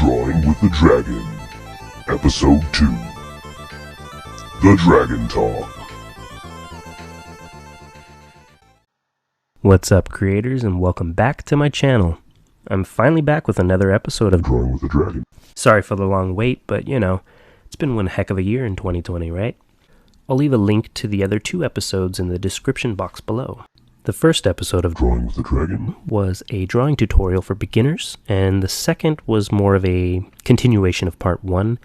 Drawing with the Dragon, Episode 2, The Dragon Talk. What's up, creators, and welcome back to my channel. I'm finally back with another episode of Drawing with the Dragon. Sorry for the long wait, but you know, it's been one heck of a year in 2020, right? I'll leave a link to the other two episodes in the description box below. The first episode of Drawing with the Dragon was a drawing tutorial for beginners, and the second was more of a continuation of part 1,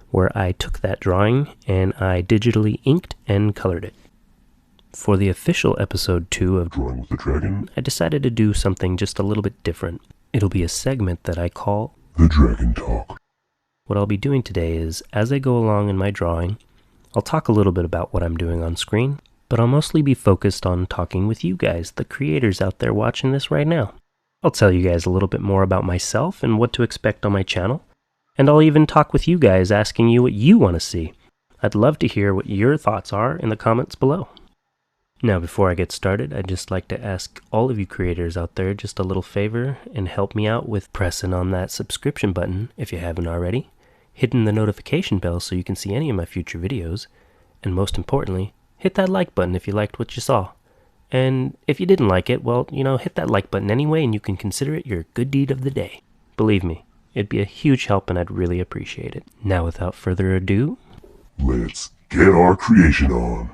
where I took that drawing and I digitally inked and colored it. For the official episode 2 of Drawing with the Dragon, I decided to do something just a little bit different. It'll be a segment that I call The Dragon Talk. What I'll be doing today is, as I go along in my drawing, I'll talk a little bit about what I'm doing on screen, but I'll mostly be focused on talking with you guys, the creators out there watching this right now. I'll tell you guys a little bit more about myself and what to expect on my channel, and I'll even talk with you guys asking you what you want to see. I'd love to hear what your thoughts are in the comments below. Now, before I get started, I'd just like to ask all of you creators out there just a little favor and help me out with pressing on that subscription button if you haven't already, hitting the notification bell so you can see any of my future videos, and most importantly, hit that like button if you liked what you saw. And if you didn't like it, well, you know, hit that like button anyway and you can consider it your good deed of the day. Believe me, it'd be a huge help and I'd really appreciate it. Now, without further ado, Let's get our creation on.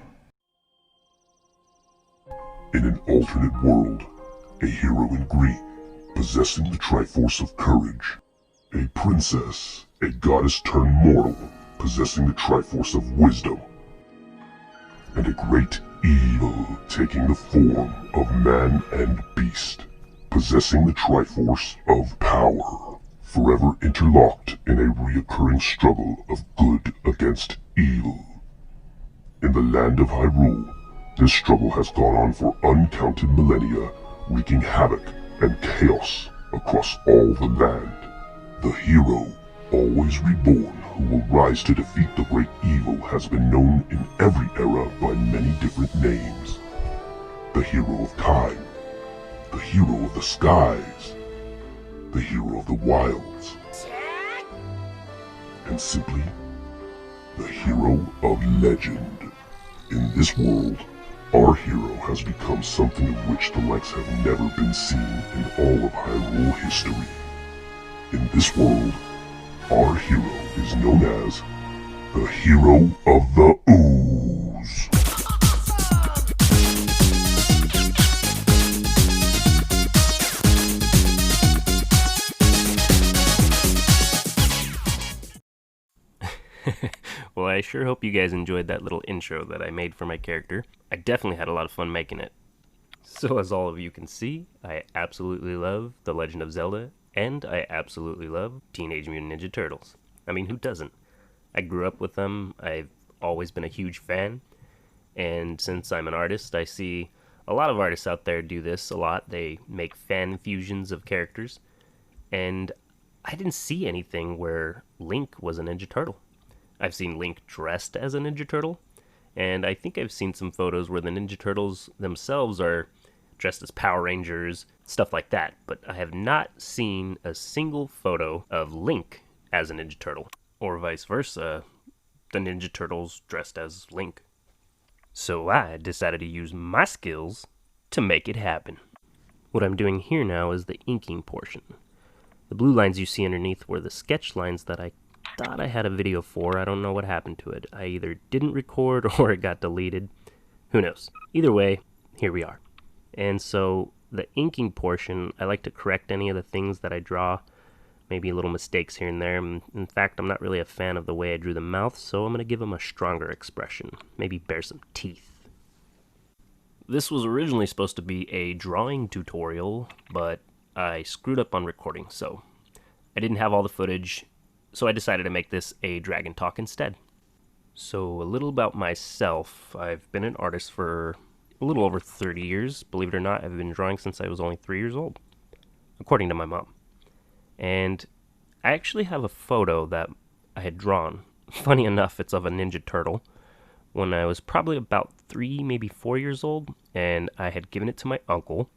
In an alternate world, a hero in green, possessing the Triforce of Courage. A princess, a goddess turned mortal, possessing the Triforce of Wisdom. And a great evil taking the form of man and beast, possessing the Triforce of Power, forever interlocked in a reoccurring struggle of good against evil. In the land of Hyrule, this struggle has gone on for uncounted millennia, wreaking havoc and chaos across all the land. The hero, always reborn, who will rise to defeat the great evil, has been known in every era by many different names. The hero of time, the hero of the skies, the hero of the wilds, and simply, the hero of legend. In this world, our hero has become something of which the likes have never been seen in all of Hyrule history. In this world, our hero is known as the hero of the OOZE. well, I sure hope you guys enjoyed that little intro that I made for my character. I definitely had a lot of fun making it. So as all of you can see, I absolutely love The Legend of Zelda, and I absolutely love Teenage Mutant Ninja Turtles. I mean, who doesn't? I grew up with them, I've always been a huge fan, and since I'm an artist, I see a lot of artists out there do this a lot. They make fan fusions of characters, and I didn't see anything where Link was a Ninja Turtle. I've seen Link dressed as a Ninja Turtle, and I think I've seen some photos where the Ninja Turtles themselves are dressed as Power Rangers, stuff like that, but I have not seen a single photo of Link as a Ninja Turtle, or vice versa, the Ninja Turtles dressed as Link. So I decided to use my skills to make it happen. What I'm doing here now is the inking portion. The blue lines you see underneath were the sketch lines that I thought I had a video for. I don't know what happened to it. I either didn't record or it got deleted. Who knows? Either way, here we are. And so the inking portion, I like to correct any of the things that I draw, maybe little mistakes here and there. In fact, I'm not really a fan of the way I drew the mouth, so I'm going to give him a stronger expression, maybe bear some teeth. This was originally supposed to be a drawing tutorial, but I screwed up on recording, so I didn't have all the footage, so I decided to make this a Dragon Talk instead. So a little about myself. I've been an artist for a little over 30 years. Believe it or not, I've been drawing since I was only 3 years old, according to my mom. And I actually have a photo that I had drawn. Funny enough, it's of a Ninja Turtle when I was probably about 3, maybe 4 years old, and I had given it to my uncle,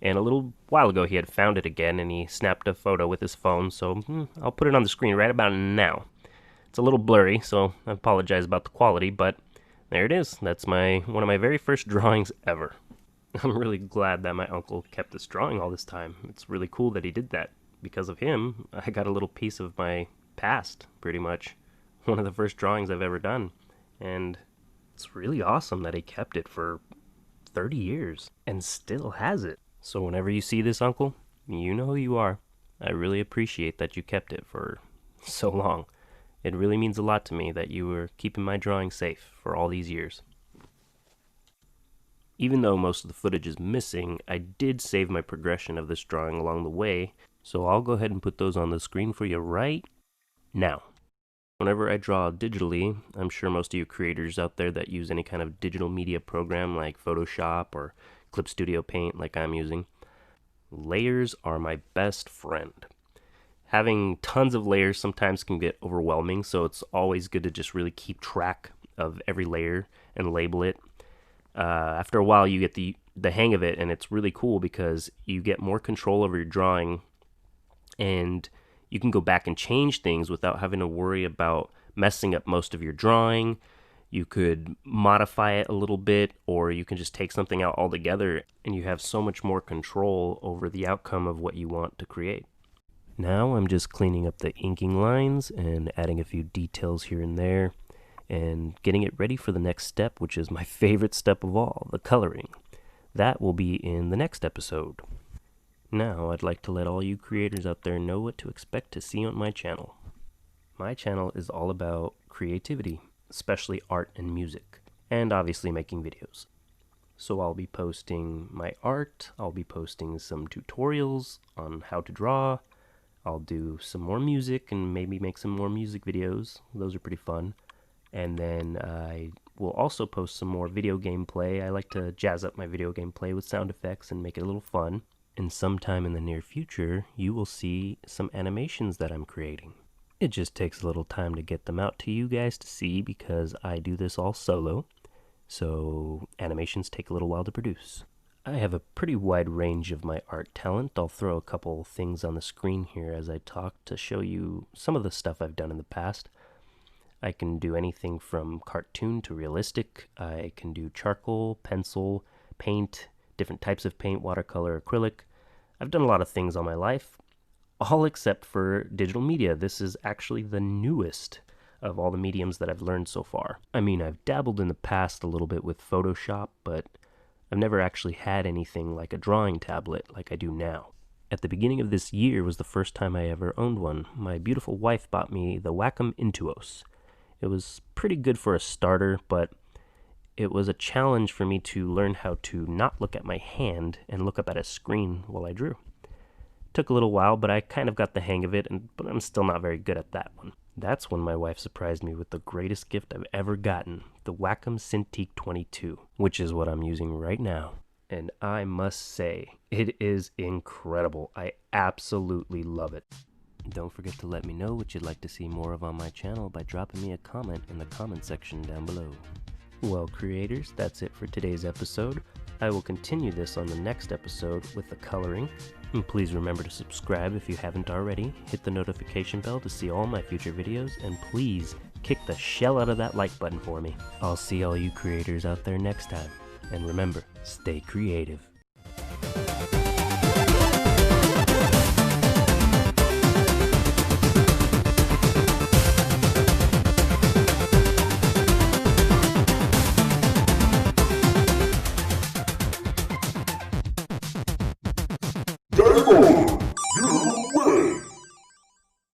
And a little while ago he had found it again and he snapped a photo with his phone, so I'll put it on the screen right about now. It's a little blurry, so I apologize about the quality, but there it is. That's one of my very first drawings ever. I'm really glad that my uncle kept this drawing all this time. It's really cool that he did that. Because of him, I got a little piece of my past, pretty much. One of the first drawings I've ever done. And it's really awesome that he kept it for 30 years and still has it. So whenever you see this, Uncle, you know who you are. I really appreciate that you kept it for so long. It really means a lot to me that you were keeping my drawing safe for all these years. Even though most of the footage is missing, I did save my progression of this drawing along the way, so I'll go ahead and put those on the screen for you right now. Whenever I draw digitally, I'm sure most of you creators out there that use any kind of digital media program like Photoshop or Clip Studio Paint like I'm using, layers are my best friend. Having tons of layers sometimes can get overwhelming, so it's always good to just really keep track of every layer and label it. After a while you get the hang of it, and it's really cool because you get more control over your drawing and you can go back and change things without having to worry about messing up most of your drawing. You could modify it a little bit, or you can just take something out altogether, and you have so much more control over the outcome of what you want to create. Now I'm just cleaning up the inking lines and adding a few details here and there, and getting it ready for the next step, which is my favorite step of all, the coloring. That will be in the next episode. Now I'd like to let all you creators out there know what to expect to see on my channel. My channel is all about creativity, especially art and music, and obviously making videos. So I'll be posting my art, I'll be posting some tutorials on how to draw, I'll do some more music and maybe make some more music videos. Those are pretty fun. And then I will also post some more video gameplay. I like to jazz up my video gameplay with sound effects and make it a little fun. And sometime in the near future, you will see some animations that I'm creating. It just takes a little time to get them out to you guys to see because I do this all solo. So animations take a little while to produce. I have a pretty wide range of my art talent. I'll throw a couple things on the screen here as I talk to show you some of the stuff I've done in the past. I can do anything from cartoon to realistic. I can do charcoal, pencil, paint, different types of paint, watercolor, acrylic. I've done a lot of things all my life, all except for digital media. This is actually the newest of all the mediums that I've learned so far. I mean, I've dabbled in the past a little bit with Photoshop, but I've never actually had anything like a drawing tablet like I do now. At the beginning of this year was the first time I ever owned one. My beautiful wife bought me the Wacom Intuos. It was pretty good for a starter, but it was a challenge for me to learn how to not look at my hand and look up at a screen while I drew. Took a little while, but I kind of got the hang of it, but I'm still not very good at that one. That's when my wife surprised me with the greatest gift I've ever gotten, the Wacom Cintiq 22, which is what I'm using right now. And I must say, it is incredible. I absolutely love it. Don't forget to let me know what you'd like to see more of on my channel by dropping me a comment in the comment section down below. Well, creators, that's it for today's episode. I will continue this on the next episode with the coloring. And please remember to subscribe if you haven't already, hit the notification bell to see all my future videos, and please kick the shell out of that like button for me. I'll see all you creators out there next time. And remember, stay creative. Dragon!